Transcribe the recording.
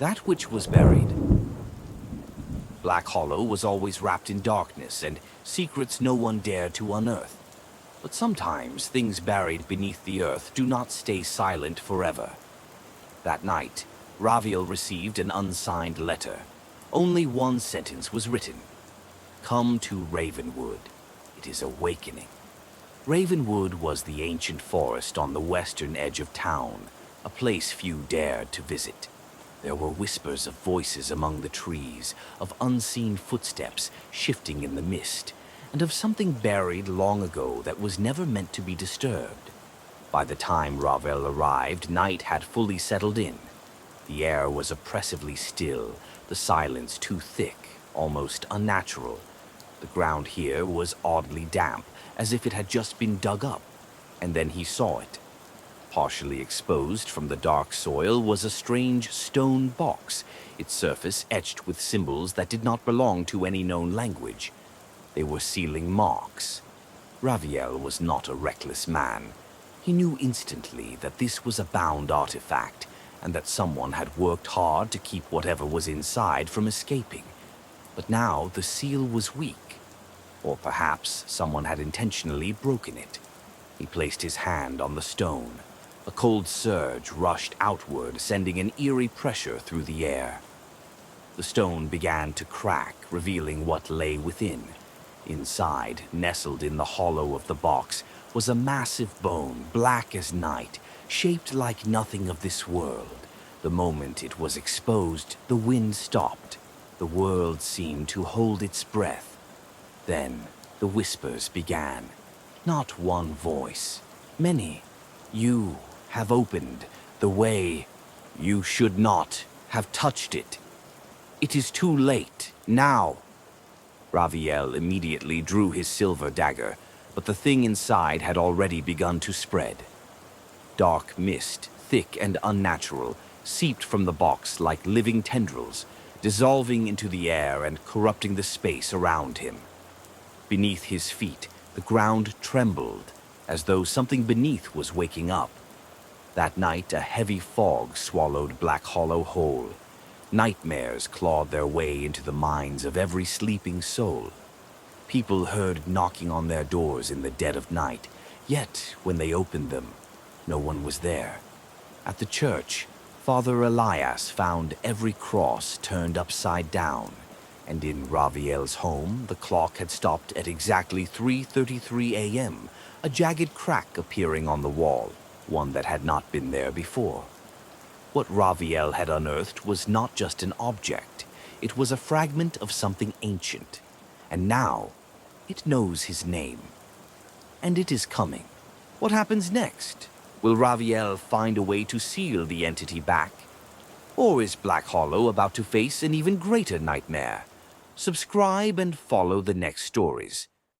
that which was buried. Black Hollow was always wrapped in darkness and secrets no one dared to unearth. But sometimes things buried beneath the earth do not stay silent forever. That night, Raviel received an unsigned letter. Only one sentence was written. Come to Ravenwood. It is awakening. Ravenwood was the ancient forest on the western edge of town, a place few dared to visit. There were whispers of voices among the trees, of unseen footsteps shifting in the mist, and of something buried long ago that was never meant to be disturbed. By the time Raviel arrived, night had fully settled in. The air was oppressively still, the silence too thick, almost unnatural. The ground here was oddly damp, as if it had just been dug up, and then he saw it. Partially exposed from the dark soil was a strange stone box, its surface etched with symbols that did not belong to any known language. They were sealing marks. Raviel was not a reckless man. He knew instantly that this was a bound artifact, and that someone had worked hard to keep whatever was inside from escaping. But now the seal was weak. Or perhaps someone had intentionally broken it. He placed his hand on the stone. A cold surge rushed outward, sending an eerie pressure through the air. The stone began to crack, revealing what lay within. Inside, nestled in the hollow of the box, was a massive bone, black as night, shaped like nothing of this world. The moment it was exposed, the wind stopped. The world seemed to hold its breath. Then the whispers began. Not one voice, many. You have opened the way. You should not have touched it. It is too late, now. Raviel immediately drew his silver dagger, but the thing inside had already begun to spread. Dark mist, thick and unnatural, seeped from the box like living tendrils, dissolving into the air and corrupting the space around him. Beneath his feet, the ground trembled, as though something beneath was waking up. That night, a heavy fog swallowed Black Hollow whole. Nightmares clawed their way into the minds of every sleeping soul. People heard knocking on their doors in the dead of night, yet when they opened them, no one was there. At the church, Father Elias found every cross turned upside down, and in Raviel's home, the clock had stopped at exactly 3:33 a.m., a jagged crack appearing on the wall, one that had not been there before. What Raviel had unearthed was not just an object, it was a fragment of something ancient, and now it knows his name. And it is coming. What happens next? Will Raviel find a way to seal the entity back? Or is Black Hollow about to face an even greater nightmare? Subscribe and follow the next stories.